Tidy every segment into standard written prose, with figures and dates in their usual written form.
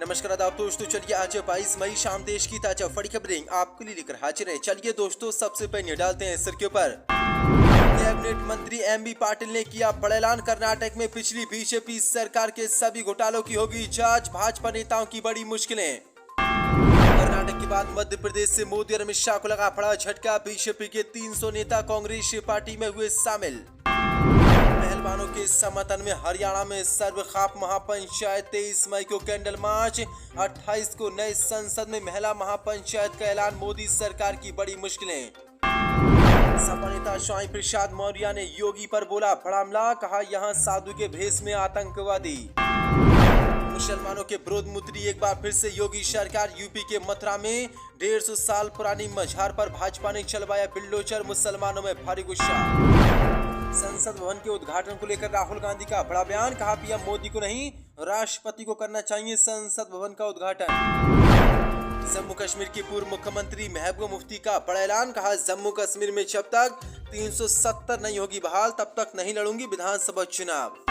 नमस्कार आदाब दोस्तों, चलिए आज 22 मई शाम देश की ताजा बड़ी खबरें आपके लिए लेकर हाजिर है। चलिए दोस्तों, सबसे पहले डालते हैं सिर के ऊपर। कैबिनेट मंत्री एमबी पाटिल ने किया बड़ा ऐलान, कर्नाटक में पिछली बीजेपी सरकार के सभी घोटालों की होगी जांच, भाजपा नेताओं की बड़ी मुश्किलें। कर्नाटक के बाद मध्य प्रदेश से मोदी और अमित शाह को लगा बड़ा झटका, बीजेपी के 300 नेता कांग्रेस पार्टी में हुए शामिल। पहलवानों के समर्थन में हरियाणा में सर्वखाप महापंचायत, 23 मई को कैंडल मार्च, 28 को नए संसद में महिला महापंचायत का ऐलान, मोदी सरकार की बड़ी मुश्किलें। सपा नेता स्वामी प्रसाद मौर्य ने योगी पर बोला बड़ा हमला, कहा यहां साधु के भेष में आतंकवादी। मुसलमानों के विरोध में उतरी एक बार फिर से योगी सरकार, यूपी के मथुरा में 150 साल पुरानी मजार पर भाजपा ने चलवाया बिल्डोजर, मुसलमानों में भारी गुस्सा। संसद भवन के उद्घाटन को लेकर राहुल गांधी का बड़ा बयान, कहा पीएम मोदी को नहीं राष्ट्रपति को करना चाहिए संसद भवन का उद्घाटन। जम्मू कश्मीर की पूर्व मुख्यमंत्री महबूबा मुफ्ती का बड़ा ऐलान, कहा जम्मू कश्मीर में जब तक 370 नहीं होगी बहाल तब तक नहीं लड़ूंगी विधानसभा चुनाव।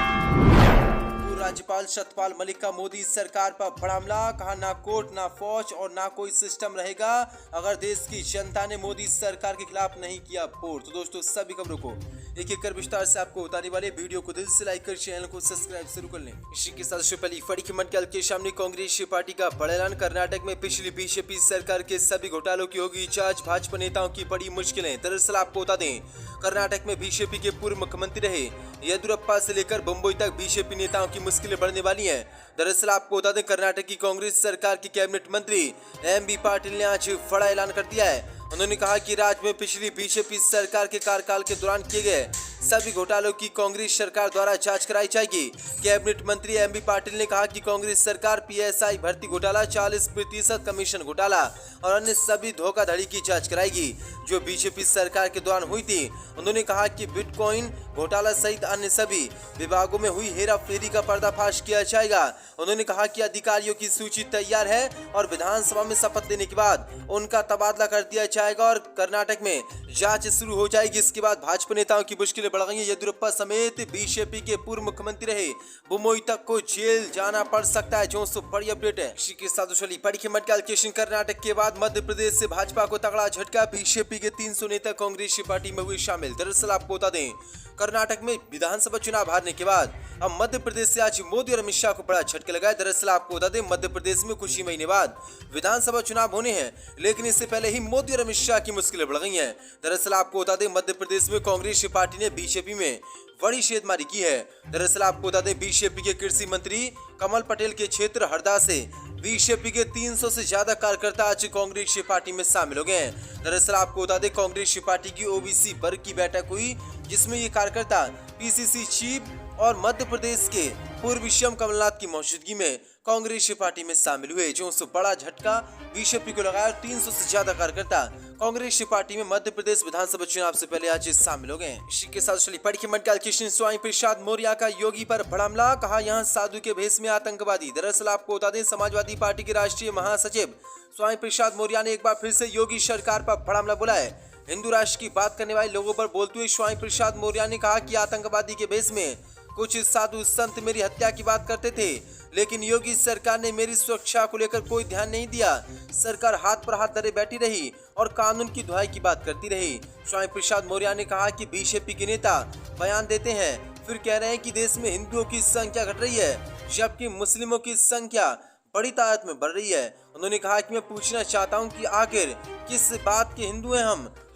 राज्यपाल सत्यपाल मलिक का मोदी सरकार पर बड़ा हमला, कहा ना कोर्ट ना फौज और ना कोई सिस्टम रहेगा अगर देश की जनता ने मोदी सरकार के खिलाफ नहीं किया वोट। तो दोस्तों, सभी खबरों को एक एक कर विस्तार से आपको बताने वाले वीडियो को दिल से लाइक कर चैनल को सब्सक्राइब शुरू कर लें। इसी के साथ पहली बड़ी खबर के सामने कांग्रेस पार्टी का बड़ा ऐलान, कर्नाटक में पिछली बीजेपी सरकार के सभी घोटालों की होगी जांच, भाजपा नेताओं की बड़ी मुश्किलें। दरअसल आपको बता दें, कर्नाटक में बीजेपी के पूर्व मुख्यमंत्री रहे येदियुरप्पा से लेकर मुंबई तक बीजेपी नेताओं की मुश्किलें बढ़ने वाली हैं। दरअसल आपको बता दें, कर्नाटक की कांग्रेस सरकार के कैबिनेट मंत्री एमबी पाटिल ने आज बड़ा ऐलान कर दिया है। उन्होंने कहा कि राज्य में पिछली बीजेपी सरकार के कार्यकाल के दौरान किए गए सभी घोटालों की कांग्रेस सरकार द्वारा जांच कराई जाएगी। कैबिनेट मंत्री एमबी पाटिल ने कहा कि कांग्रेस सरकार पीएसआई भर्ती घोटाला, 40% कमीशन घोटाला और अन्य सभी धोखाधड़ी की जांच कराएगी जो बीजेपी सरकार के दौरान हुई थी। उन्होंने कहा कि बिटकॉइन घोटाला सहित अन्य सभी विभागों में हुई हेराफेरी का पर्दाफाश किया जाएगा। उन्होंने कहा कि अधिकारियों की सूची तैयार है और विधानसभा में शपथ लेने के बाद उनका तबादला कर दिया जाएगा और कर्नाटक में जांच शुरू हो जाएगी। इसके बाद भाजपा नेताओं की मुश्किलें बढ़ गई। येदियुरप्पा समेत बीजेपी के पूर्व मुख्यमंत्री रहे मुंबई तक को जेल जाना पड़ सकता है, जो बड़ी अपडेट है। इसी के साथ बड़ी खबर कैलकुलेशन, कर्नाटक के बाद मध्य प्रदेश से भाजपा को तगड़ा झटका, बीजेपी के 300 नेता कांग्रेस पार्टी में हुए शामिल। दरअसल आपको बता दें, कर्नाटक में विधानसभा चुनाव हारने के बाद अब मध्य प्रदेश से आज मोदी और अमित शाह को बड़ा झटका लगा है। दरअसल आपको बता दें, मध्य प्रदेश में कुछ ही महीने बाद विधानसभा चुनाव होने हैं, लेकिन इससे पहले ही मोदी और अमित शाह की मुश्किलें बढ़ गई हैं। दरअसल आपको बता दें, मध्य प्रदेश में कांग्रेस पार्टी ने बीजेपी में बड़ी शेदमारी की है। दरअसल आपको बता दें, बीजेपी के कृषि मंत्री कमल पटेल के क्षेत्र हरदा से बीजेपी के 300 से ज्यादा कार्यकर्ता आज कांग्रेस पार्टी में शामिल हो गए हैं। दरअसल आपको बता दें, कांग्रेस पार्टी की ओबीसी वर्ग की बैठक हुई, जिसमें ये कार्यकर्ता पीसीसी चीफ और मध्य प्रदेश के पूर्व सीएम कमलनाथ की मौजूदगी में कांग्रेस पार्टी में शामिल हुए, जो उससे बड़ा झटका बीजेपी को लगाया। 300 से ज्यादा कार्यकर्ता कांग्रेस पार्टी में मध्य प्रदेश विधानसभा चुनाव से पहले आज शामिल हो गए। इसी के साथ बड़ी खबर स्वामी प्रसाद मौर्य का योगी पर बड़ा हमला, कहा यहां साधु के भेष में आतंकवादी। दरअसल आपको बता दें, समाजवादी पार्टी के राष्ट्रीय महासचिव स्वामी प्रसाद मौर्य ने एक बार फिर से योगी सरकार पर बड़ा हमला बोला है। हिंदू राष्ट्र की बात करने वाले लोगों पर बोलते हुए स्वामी प्रसाद मौर्य ने कहा कि आतंकवादी के भेष में कुछ साधु संत मेरी हत्या की बात करते थे, लेकिन योगी सरकार ने मेरी सुरक्षा को लेकर कोई ध्यान नहीं दिया। सरकार हाथ पर हाथ धरे बैठी रही और कानून की दुहाई की बात करती रही। स्वामी प्रसाद मौर्य ने कहा कि बीजेपी के नेता बयान देते हैं, फिर कह रहे हैं कि देश में हिंदुओं की संख्या घट रही है, जबकि मुस्लिमों की संख्या बड़ी तादाद में बढ़ रही है। उन्होंने कहा कि मैं पूछना चाहता हूं कि आखिर किस बात के हिंदू हैं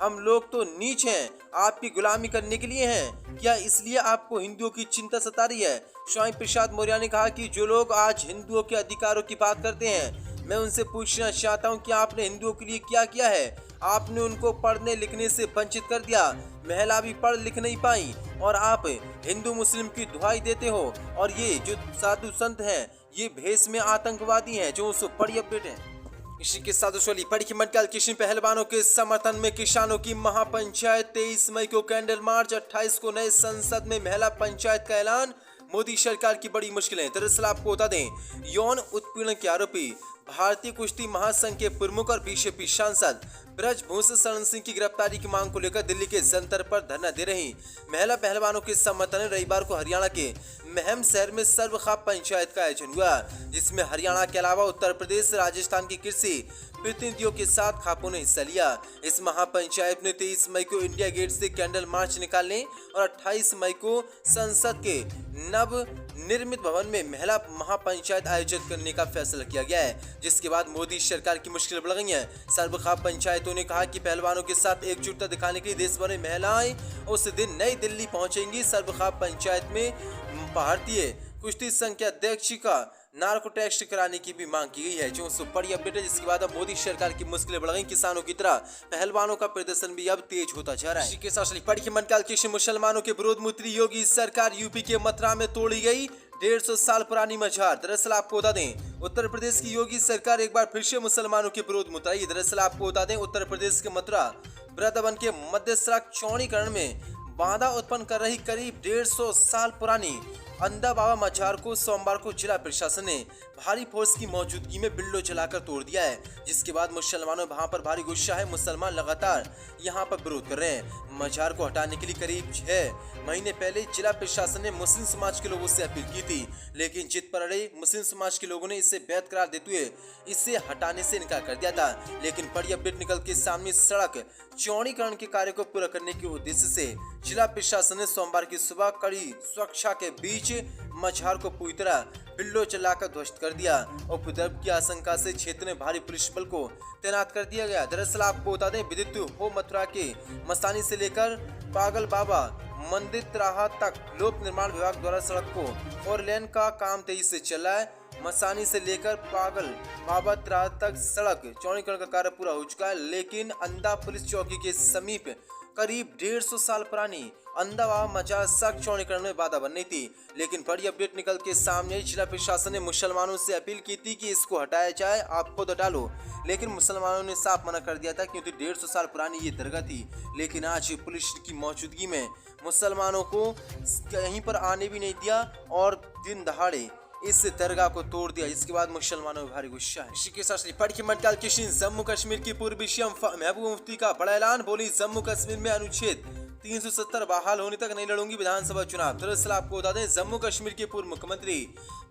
हम लोग तो नीच हैं, आपकी गुलामी करने के लिए हैं, क्या इसलिए आपको हिंदुओं की चिंता सता रही है? स्वामी प्रसाद मौर्य ने कहा कि जो लोग आज हिंदुओं के अधिकारों की बात करते हैं, मैं उनसे पूछना चाहता हूं कि आपने हिंदुओं के लिए क्या किया है? आपने उनको पढ़ने लिखने से वंचित कर दिया, महिला भी पढ़ लिख नहीं पाई और आप हिंदू मुस्लिम की दुहाई देते हो। और ये जो साधु संत हैं, ये भेष में आतंकवादी हैं, जो उससे बड़ी अपडेट है। इसी के साथ बड़ी खबर किशन पहलवानों के समर्थन में किसानों की महापंचायत, 23 मई को कैंडल मार्च, 28 को नए संसद में महिला पंचायत का ऐलान, मोदी सरकार की बड़ी मुश्किलें। दरअसल आपको बता दें, यौन उत्पीड़न के आरोपी भारतीय कुश्ती महासंघ के प्रमुख और बीजेपी सांसद ब्रजभूषण शरण सिंह की गिरफ्तारी की मांग को लेकर दिल्ली के जंतर पर धरना दे रही महिला पहलवानों के समर्थन में रविवार को हरियाणा के महम शहर में सर्वखाप पंचायत का आयोजन हुआ, जिसमें हरियाणा के अलावा उत्तर प्रदेश, राजस्थान की कृषि प्रतिनिधियों के साथ खापों ने हिस्सा लिया। इस महापंचायत ने 23 मई को इंडिया गेट से कैंडल मार्च निकालने और 28 मई को संसद के नव निर्मित भवन में महिला महापंचायत आयोजित करने का फैसला किया गया है, जिसके बाद मोदी सरकार की मुश्किल बढ़ गई है। सर्वखाप पंचायतों ने कहा कि पहलवानों के साथ एकजुटता दिखाने के लिए देश भर में महिलाएं उस दिन नई दिल्ली पहुंचेंगी। सर्वखाप पंचायत में भारतीय कुश्ती संघ के अध्यक्ष का नार्को टेस्ट कराने की भी मांग की गई है, जो बड़ी अपडेट है, जिसके बाद अब मोदी सरकार की मुश्किलें बढ़ गई। किसानों की तरह पहलवानों का प्रदर्शन भी अब तेज होता जा रहा है। इसी के साथ पढ़ी मंडल के मुसलमानों के विरोध में उतरी योगी सरकार। यूपी के मथुरा में तोड़ी गई 150 साल पुरानी मजार। दरअसल आपको बता दें, उत्तर प्रदेश की योगी सरकार एक बार फिर से मुसलमानों के विरोध में उतरी। दरअसल आपको बता दें, उत्तर प्रदेश के मथुरा वृंदावन के मध्य सड़क चौड़ीकरण में बाधा उत्पन्न कर रही करीब 150 साल पुरानी अंधा बाबा मजार को सोमवार को जिला प्रशासन ने भारी फोर्स की मौजूदगी में बिल्लो जलाकर तोड़ दिया है, जिसके बाद मुसलमानों वहां पर भारी गुस्सा है। मुसलमान लगातार यहां पर विरोध कर रहे हैं। मजार को हटाने के लिए करीब 6 महीने पहले जिला प्रशासन ने मुस्लिम समाज के लोगों से अपील की थी, लेकिन जिद पर अड़े मुस्लिम समाज के लोगों ने इसे वैध करार देते हुए इसे हटाने से इनकार कर दिया था। लेकिन बड़ी अपडेट निकल के सामने, सड़क चौड़ीकरण के कार्य को पूरा करने के उद्देश्य से जिला प्रशासन ने सोमवार की सुबह कड़ी सुरक्षा के बीच मजार को पूरी तरह बिल्लो चलाकर ध्वस्त कर दिया। उपद्रव की आशंका से क्षेत्र में भारी पुलिस बल को तैनात कर दिया गया। दरअसल आपको बता दें, विदित हो मथुरा के मस्तानी से लेकर पागल बाबा मंदिर तिराहा तक लोक निर्माण विभाग द्वारा सड़क को 4 लेन का काम तेजी से चल रहा है। मसानी से लेकर पागल बाबा तिराहा तक सड़क चौड़ीकरण का कार्य पूरा हो चुका है, लेकिन अंधा पुलिस चौकी के समीप करीब 150 साल पुरानी अंधा बाबा मजार सड़क चौड़ीकरण में बाधा बन रही थी। लेकिन बड़ी अपडेट निकल के सामने, जिला प्रशासन ने मुसलमानों से अपील की थी कि इसको हटाया जाए, आप खुद हटा लो, लेकिन मुसलमानों ने साफ मना कर दिया था, क्योंकि 150 साल पुरानी ये दरगाह थी। लेकिन आज पुलिस की मौजूदगी में मुसलमानों को कहीं पर आने भी नहीं दिया और दिन दहाड़े इस दरगाह को तोड़ दिया, जिसके बाद मुसलमानों में भारी गुस्सा है। इसी के साथ पढ़ी मंडल किशन जम्मू कश्मीर की पूर्व सीएम महबूबा मुफ्ती का बड़ा ऐलान। बोली, जम्मू कश्मीर में अनुच्छेद 370 बहाल होने तक नहीं लड़ूंगी विधानसभा चुनाव। दरअसल आपको बता दें, जम्मू कश्मीर के पूर्व मुख्यमंत्री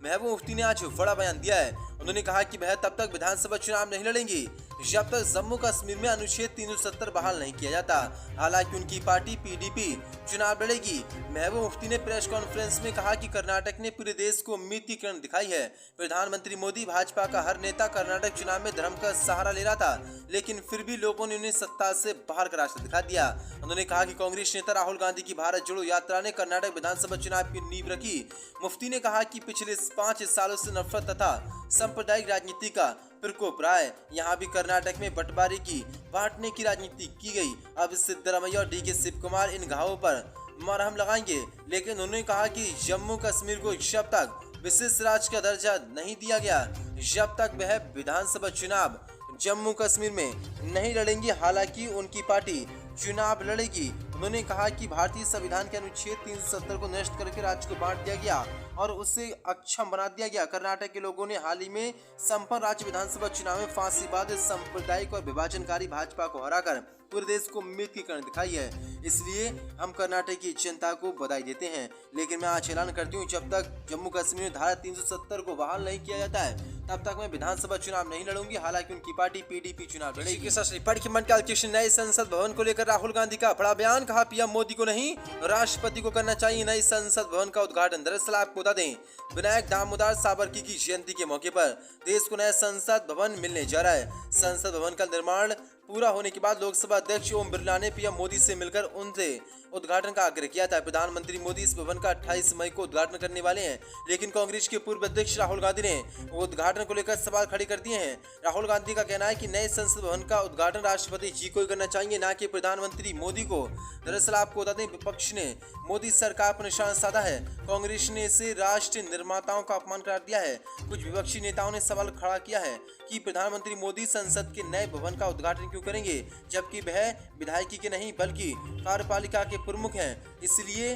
महबूबा मुफ्ती ने आज बड़ा बयान दिया है। उन्होंने कहा कि वह तब तक विधानसभा चुनाव नहीं लड़ेंगी जब तक जम्मू कश्मीर में अनुच्छेद 370 बहाल नहीं किया जाता। हालांकि उनकी पार्टी पीडीपी चुनाव लड़ेगी। महबूबा मुफ्ती ने प्रेस कॉन्फ्रेंस में कहा कि कर्नाटक ने पूरे देश को उम्मीद की किरण दिखाई है। प्रधानमंत्री मोदी, भाजपा का हर नेता कर्नाटक चुनाव में धर्म का सहारा ले रहा था, लेकिन फिर भी लोगों ने उन्हें सत्ता से बाहर का रास्ता दिखा दिया। उन्होंने कहा कि कांग्रेस नेता राहुल गांधी की भारत जोड़ो यात्रा ने कर्नाटक विधानसभा चुनाव की नींव रखी। मुफ्ती ने कहा कि पिछले 5 सालों से नफरत तथा सांप्रदायिक राजनीति का प्रकोप रहा है। यहाँ भी कर्नाटक में बंटवारे की बांटने की राजनीति की गई। अब सिद्धरामैया और डीके शिव कुमार इन घावों पर मरहम लगाएंगे। लेकिन उन्होंने कहा कि जम्मू कश्मीर को जब तक विशेष राज्य का दर्जा नहीं दिया गया, जब तक वह विधानसभा चुनाव जम्मू कश्मीर में नहीं लड़ेंगी। हालांकि उनकी पार्टी चुनाव लड़ेगी। उन्होंने कहा कि भारतीय संविधान के अनुच्छेद 370 को नष्ट करके राज्य को बांट दिया गया और उसे अक्षम बना दिया गया। कर्नाटक के लोगों ने हाल ही में संपन्न राज्य विधानसभा चुनाव में फांसीवाद, सांप्रदायिक और विभाजनकारी भाजपा को हराकर पूरे देश को उम्मीद की किरण दिखाई है। इसलिए हम कर्नाटक की जनता को बधाई देते हैं। लेकिन मैं आज ऐलान करती हूँ, जब तक जम्मू कश्मीर में धारा 370 को बहाल नहीं किया जाता है, तब तक मैं विधानसभा चुनाव नहीं लड़ूंगी। हालांकि उनकी पार्टी पीडीपी चुनाव लड़ेगी। मंडल किशन नए संसद भवन को लेकर राहुल गांधी का बड़ा बयान। कहा, पीएम मोदी को नहीं, राष्ट्रपति को करना चाहिए नई संसद भवन का उद्घाटन। दरअसल आपको बता दें, विनायक दामोदर सावरकर की जयंती के मौके पर देश को नया संसद भवन मिलने जा रहा है। संसद भवन का निर्माण पूरा होने के बाद लोकसभा अध्यक्ष ओम बिरला ने पीएम मोदी से मिलकर उनसे उद्घाटन का आग्रह किया था। प्रधानमंत्री मोदी इस भवन का 28 मई को उद्घाटन करने वाले हैं, लेकिन कांग्रेस के पूर्व अध्यक्ष राहुल गांधी ने उद्घाटन को लेकर सवाल खड़े कर दिए हैं। राहुल गांधी का कहना है कि नए संसद भवन का उद्घाटन राष्ट्रपति जी को करना चाहिए, न कि प्रधानमंत्री मोदी को। दरअसल आपको बता दें, विपक्ष ने मोदी सरकार पर निशाना साधा है। कांग्रेस ने इसे राष्ट्र निर्माताओं का अपमान करार दिया है। कुछ विपक्षी नेताओं ने सवाल खड़ा किया है कि प्रधानमंत्री मोदी संसद के नए भवन का उद्घाटन क्यों करेंगे, जबकि वह विधायकी के नहीं बल्कि कार्यपालिका के प्रमुख हैं। इसलिए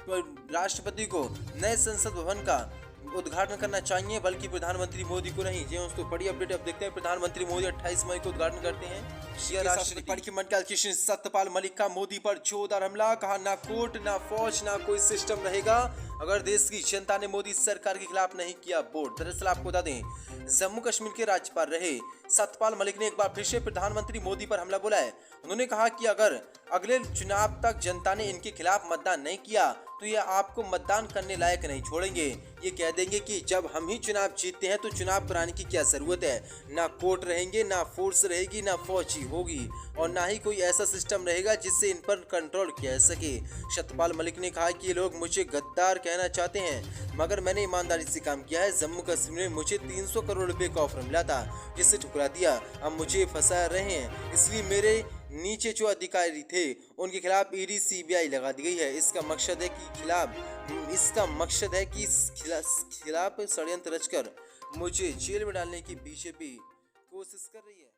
राष्ट्रपति को नए संसद भवन का उद्घाटन करना चाहिए, बल्कि प्रधानमंत्री मोदी को नहीं। जी दोस्तों, बड़ी अपडेट अब देखते हैं। प्रधानमंत्री मोदी 28 मई को उद्घाटन करते हैं। राष्ट्रपति परीक्षा मंडल कृष्ण सत्यपाल मलिक का मोदी पर जोरदार हमला, कहा ना कोर्ट ना फौज ना कोई सिस्टम रहेगा अगर देश की जनता ने मोदी सरकार के खिलाफ नहीं किया वोट। दरअसल आपको बता दें, जम्मू कश्मीर के राज्यपाल रहे सत्यपाल मलिक ने एक बार फिर से प्रधानमंत्री मोदी पर हमला बोला है। उन्होंने कहा कि अगर अगले चुनाव तक जनता ने इनके खिलाफ मतदान नहीं किया तो ये आपको मतदान करने लायक नहीं छोड़ेंगे। ये कह देंगे कि जब हम ही चुनाव जीतते हैं तो चुनाव कराने की क्या जरूरत है। ना कोर्ट रहेंगे, ना फोर्स रहेगी, ना फौजी होगी और ना ही कोई ऐसा सिस्टम रहेगा जिससे इन पर कंट्रोल किया जा सके। सत्यपाल मलिक ने कहा कि ये लोग मुझे गद्दार कहना चाहते हैं, मगर मैंने ईमानदारी से काम किया है। जम्मू कश्मीर में मुझे 300 करोड़ रुपए का ऑफर मिला था, जिसे ठुकरा दिया। अब मुझे फंसा रहे हैं, इसलिए मेरे नीचे जो अधिकारी थे उनके खिलाफ ईडी सीबीआई लगा दी गई है। इसका मकसद है कि खिलाफ षड्यंत्र रचकर मुझे जेल में डालने की बीजेपी कोशिश कर रही है।